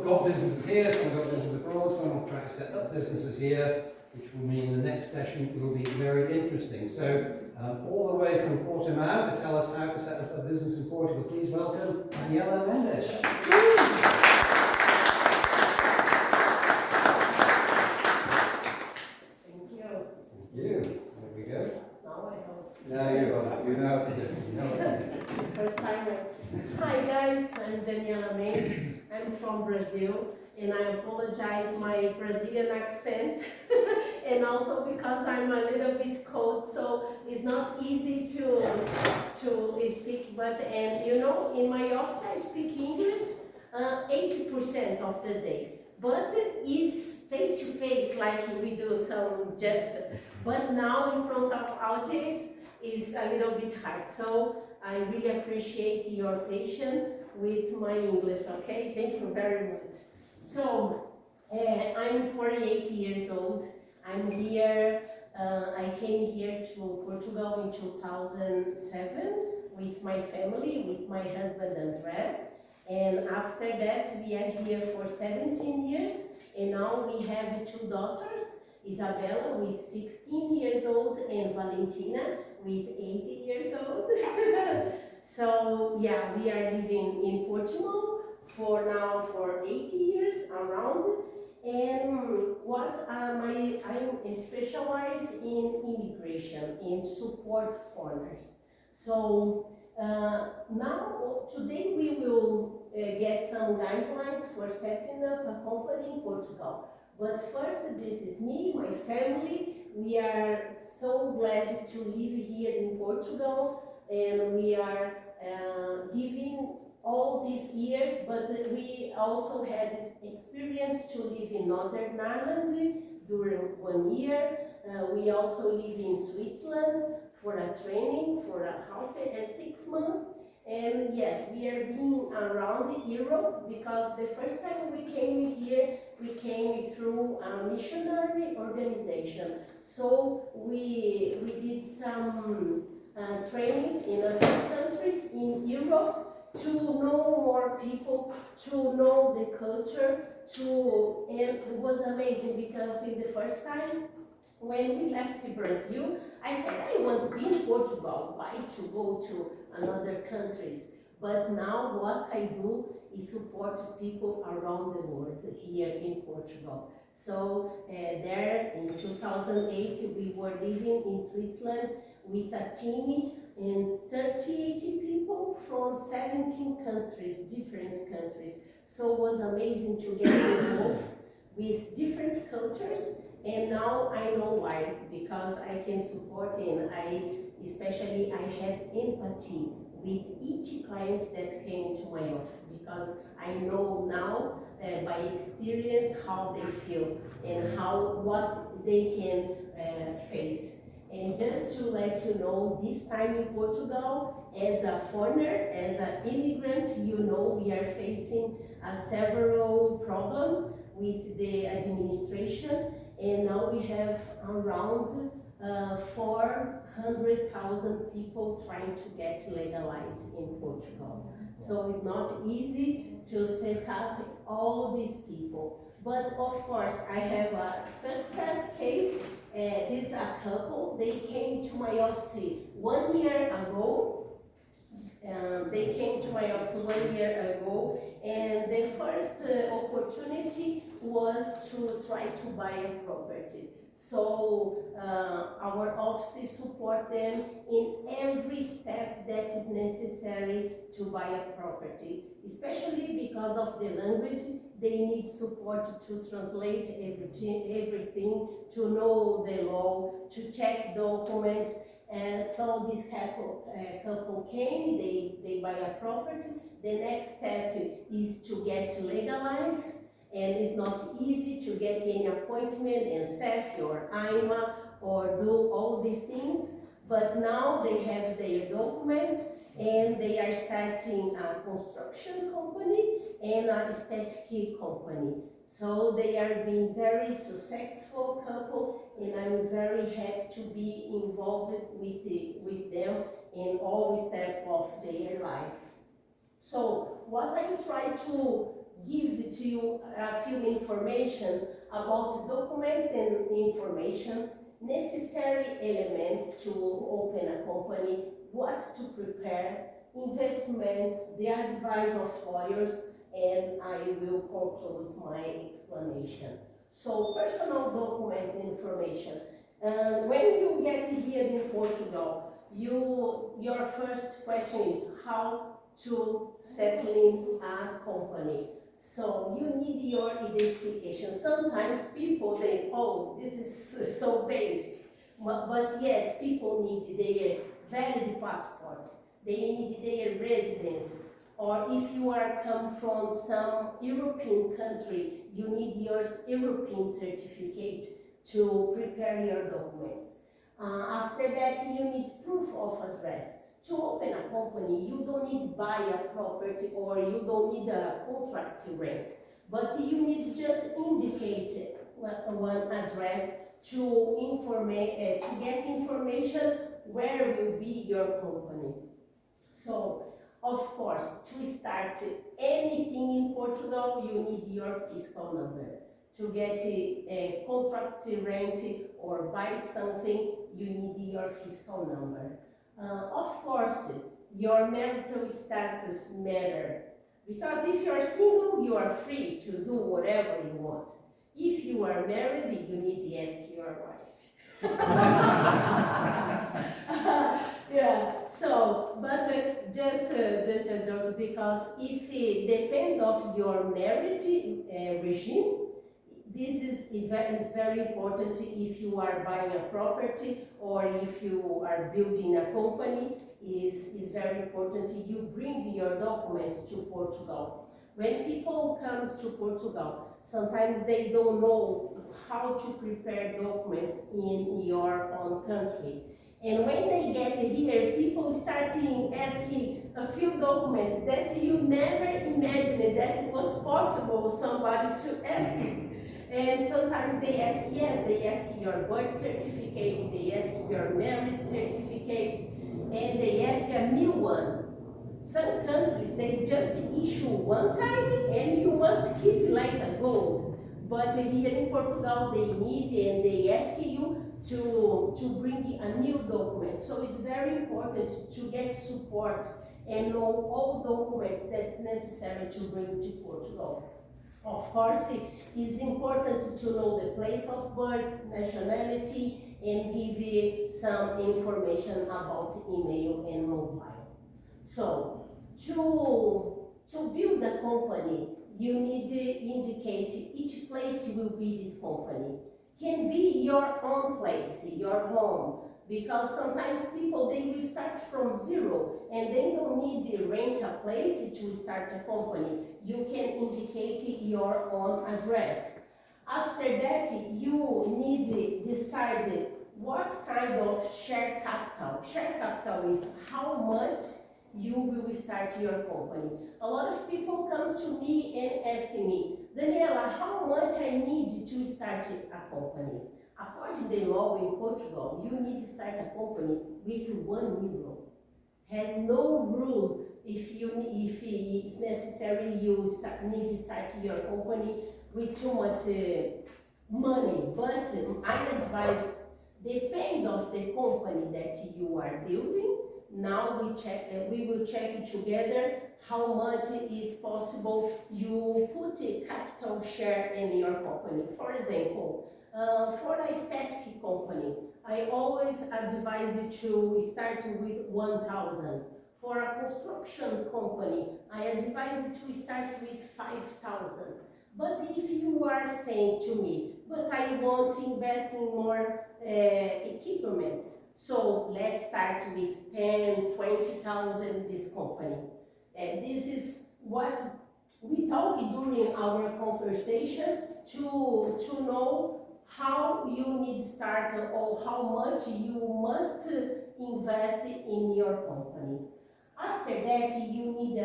got businesses here, some have got businesses abroad, some are trying to set up businesses here, which will mean the next session will be very interesting. So, all the way from Portimao to tell us how to set up a business in Portugal, please welcome Daniela Mendes. Thank you. Thank you. There we go. Now I know. Now you know what to do. You know what to do. First time. Hi guys, I'm Daniela Mendes. I'm from Brazil, and I apologize my Brazilian accent, and also because I'm a little bit cold, so it's not easy to speak. But and you know, in my office I speak English 80% of the day, but it's face to face like we do some gesture. But now in front of audience is a little bit hard. So I really appreciate your patience with my English, okay? Thank you very much. So, I'm 48 years old. I'm here, I came here to Portugal in 2007 with my family, with my husband André. And after that, we are here for 17 years. And now we have two daughters, Isabella with 16 years old and Valentina with 80 years old. So yeah, we are living in Portugal for 80 years around. And what I'm specialized in immigration, in support foreigners. So now, today we will get some guidelines for setting up a company in Portugal. But first, this is me, my family. We are so glad to live here in Portugal, and we are giving all these years, but we also had this experience to live in Northern Ireland during 1 year. We also live in Switzerland for a training for a 6 months. And yes, we are being around Europe because the first time we came here, we came through a missionary organization. So we did some trainings in other countries in Europe to know more people, to know the culture, and it was amazing because in the first time when we left Brazil, I said I want to be in Portugal, why to go to another countries? But now what I do is support people around the world here in Portugal. So there in 2008 we were living in Switzerland with a team and 80 people from 17 countries, different countries. So it was amazing to get involved with different cultures. And now I know why, because I can support and especially I have empathy with each client that came to my office, because I know now by experience how they feel and what they can face. And just to let you know, this time in Portugal, as a foreigner, as an immigrant, you know we are facing several problems with the administration. And now we have around 400,000 people trying to get legalized in Portugal. So it's not easy to set up all these people. But of course, I have a success case. This is a couple. They came to my office 1 year ago. They came to my office 1 year ago, and the first opportunity was to try to buy a property. So our offices support them in every step that is necessary to buy a property, especially because of the language. They need support to translate everything, to know the law, to check documents. And so this couple came, they buy a property. The next step is to get legalized, and it's not easy to get any appointment in SEF or IMA or do all these things. But now they have their documents, and they are starting a construction company and a aesthetic company. So they are being very successful couple, and I'm very happy to be involved with them in all steps of their life. So what I try to give to you a few information about documents and information, necessary elements to open a company, what to prepare, investments, the advice of lawyers, and I will conclude my explanation. So, personal documents information. When you get here in Portugal, your first question is how to settle in a company. So you need your identification. Sometimes people think, oh, this is so basic. But yes, people need their valid passports. They need their residences. Or if you are come from some European country, you need your European certificate to prepare your documents. After that, you need proof of address. To open a company, you don't need to buy a property or you don't need a contract to rent, but you need to just indicate one address to get information where will be your company. So, of course, to start anything in Portugal, you need your fiscal number. To get a contract to rent or buy something, you need your fiscal number. Of course, your marital status matters, because if you are single, you are free to do whatever you want. If you are married, you need to ask your wife. Yeah, so, but just a joke, because if it depends of your marriage regime, this is very important if you are buying a property or if you are building a company. Is very important you bring your documents to Portugal. When people comes to Portugal, sometimes they don't know how to prepare documents in your own country. And when they get here, people start asking a few documents that you never imagined that it was possible somebody to ask you. And sometimes they ask, yes, they ask your birth certificate, they ask your marriage certificate, and they ask a new one. Some countries, they just issue one time and you must keep it like a gold. But here in Portugal, they need and they ask you to bring a new document. So it's very important to get support and know all documents that's necessary to bring to Portugal. Of course, it is important to know the place of birth, nationality, and give you some information about email and mobile. So, to build a company, you need to indicate each place will be this company. Can be your own place, your home, because sometimes people, they will start from zero and they don't need to rent a place to start a company. You can indicate your own address. After that, you need to decide what kind of share capital. Share capital is how much you will start your company. A lot of people come to me and ask me, Daniela, how much I need to start a company? According to the law in Portugal, you need to start a company with €1. Has no rule if it's necessary you need to start your company with too much money. But I advise, depend of the company that you are building. Now we will check together how much is possible you put a capital share in your company. For example, for a static company, I always advise you to start with 1,000. For a construction company, I advise you to start with 5,000. But if you are saying to me, but I want to invest in more equipments, so let's start with 10, 20,000 this company. This is what we talked during our conversation to know how you need to start or how much you must invest in your company. After that, you need,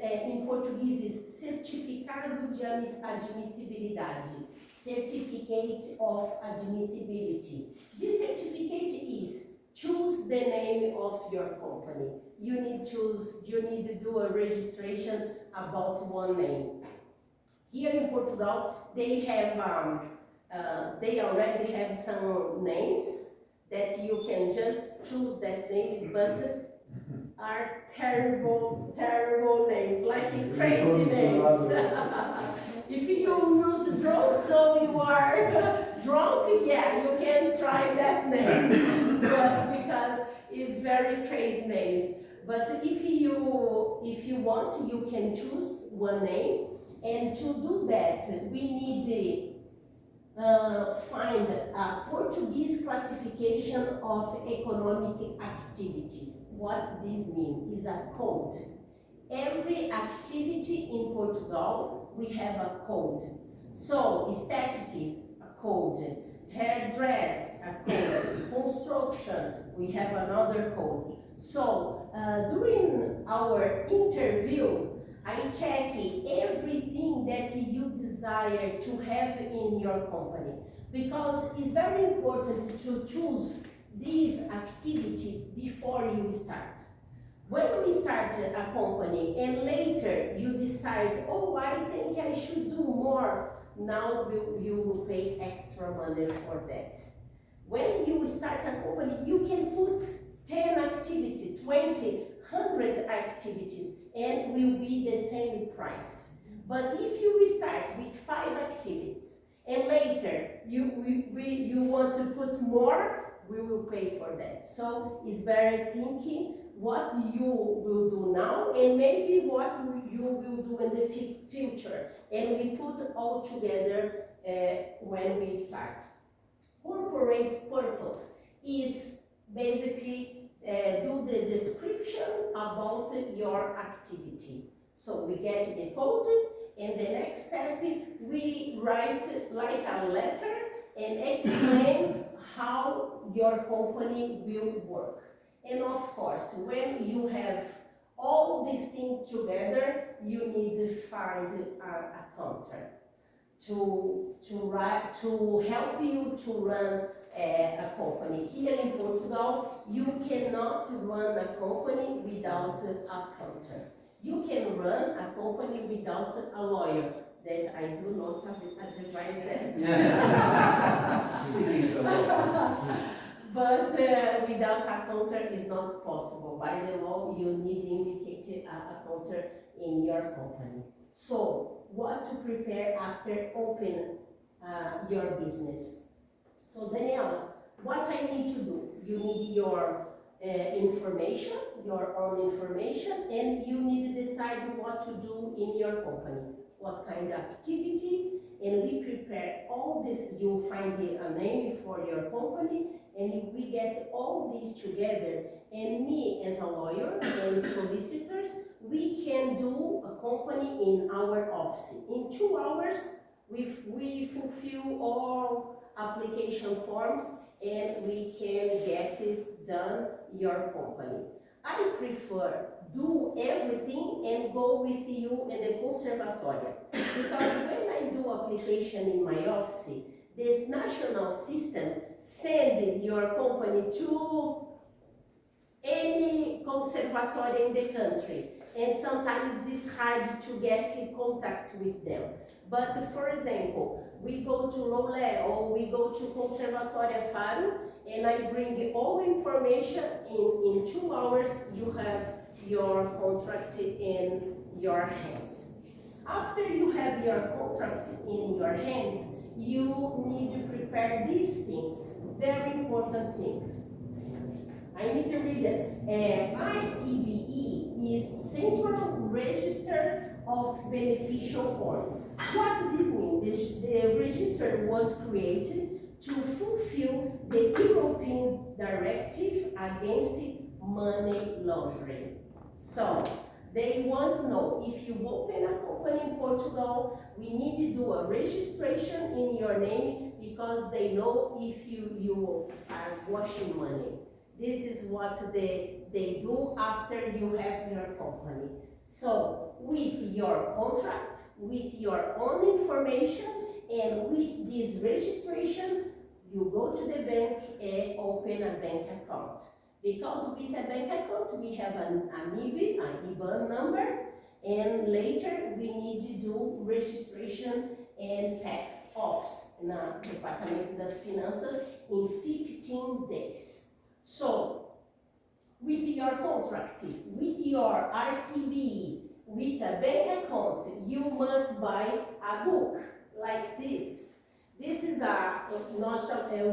in Portuguese, certificado de admissibilidade, certificate of admissibility. This certificate is choose the name of your company. You need to do a registration about one name. Here in Portugal, they already have some names that you can just choose that name, but are terrible, terrible names, like crazy names. If you use drunk, so you are drunk, yeah, you can try that name, but because it's very crazy names. But if you want, you can choose one name, and to do that, we need find a Portuguese classification of economic activities. What this means is a code. Every activity in Portugal, we have a code. So, aesthetic, a code. Hairdress, a code. Construction, we have another code. So, during our interview, I check everything that you desire to have in your company, because it's very important to choose these activities before you start. When we start a company and later you decide, oh, I think I should do more, now you will pay extra money for that. When you start a company, you can put 10 activities, 20, 100 activities, and will be the same price. But if you start with 5 activities and later you want to put more, we will pay for that. So it's better thinking what you will do now and maybe what you will do in the future. And we put all together when we start. Corporate purpose is basically do the description about your activity. So we get the code, and the next step we write like a letter and explain how your company will work. And of course, when you have all these things together, you need to find a accountant to help you to run a company. Here in Portugal, you cannot run a company without a accountant. You can run a company without a lawyer. That I do not advise that. Speaking of the law. But without accountant is not possible. By the law, you need to indicate an accountant in your company. So, what to prepare after open your business? So, Daniela, what I need to do? You need your information, your own information, and you need to decide what to do in your company. What kind of activity, and we prepare all this. You find a name for your company, and we get all these together. And me, as a lawyer and solicitors, we can do a company in our office. In 2 hours, we fulfill all application forms, and we can get it done your company. I prefer do everything and go with you in the conservatory, because when I do application in my office, this national system send your company to any conservatory in the country, and sometimes it's hard to get in contact with them. But for example, we go to Lolé or we go to Conservatorio Faro, and I bring all information. In 2 hours you have your contract in your hands. After you have your contract in your hands, you need to prepare these things, very important things. I need to read it. RCBE is Central Register of Beneficial Points. What this means? The register was created to fulfill the European Directive against money laundering. So, they want to know, if you open a company in Portugal, we need to do a registration in your name, because they know if you are washing money. This is what they do after you have your company. So, with your contract, with your own information, and with this registration, you go to the bank and open a bank account. Because with a bank account, we have an IBAN number, And later, we need to do registration and tax office na Departamento das Finanças in 15 days. So, with your contract, with your RCB, with a bank account, you must buy a book like this. This is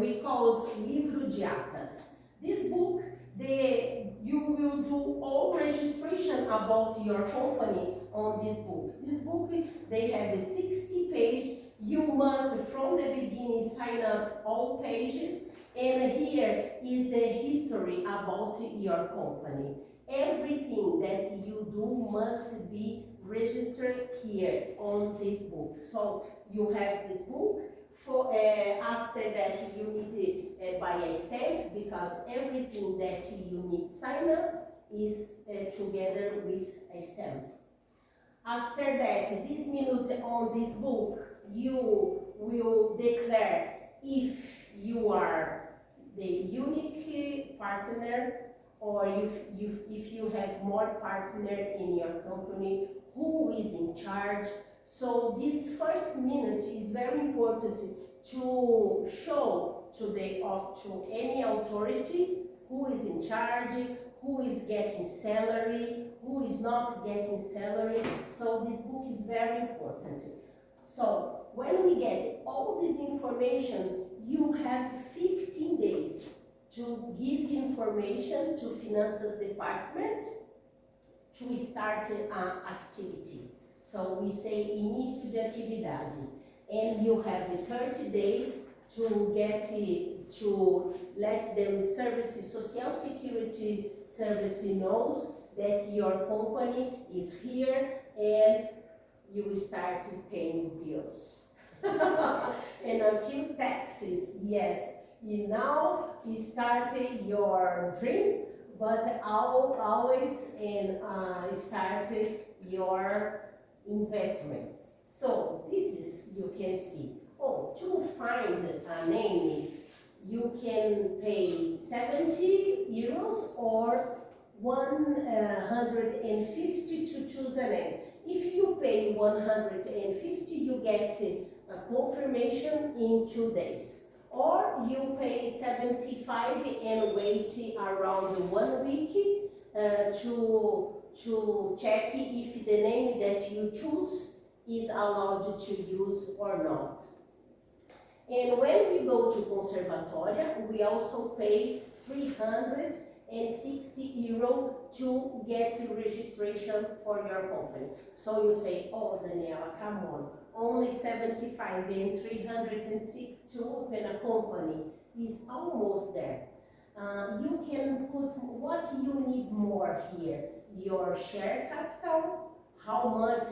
we call livro de atas. This book, you will do all registration about your company on this book. This book, they have 60 pages. You must, from the beginning, sign up all pages. And here is the history about your company. Everything that you do must be registered here on this book. So you have this book. After that, you need to buy a stamp, because everything that you need sign up is together with a stamp. After that, this minute on this book, you will declare if you are the unique partner, or if you have more partner in your company, who is in charge. So this first minute is very important to show to any authority who is in charge, who is getting salary, who is not getting salary. So this book is very important. So when we get all this information, you have 15 days to give information to Finanças Department to start an activity. So we say início de atividade. And you have 30 days to let them Social Security Service knows that your company is here, and you will start paying bills. And a few taxes, yes. You now start your dream, but always start your investments. So this is, you can see. Oh, to find a name, you can pay 70 euros or 150 to choose a name. If you pay 150, you get a confirmation in 2 days. Or you pay 75 and wait around 1 week to check if the name that you choose is allowed to use or not. And when we go to Conservatoria, we also pay 360 euro to get registration for your company. So you say, oh, Daniela, come on, only 75 and 306 to open a company is almost there. You can put what you need more here, your share capital, how much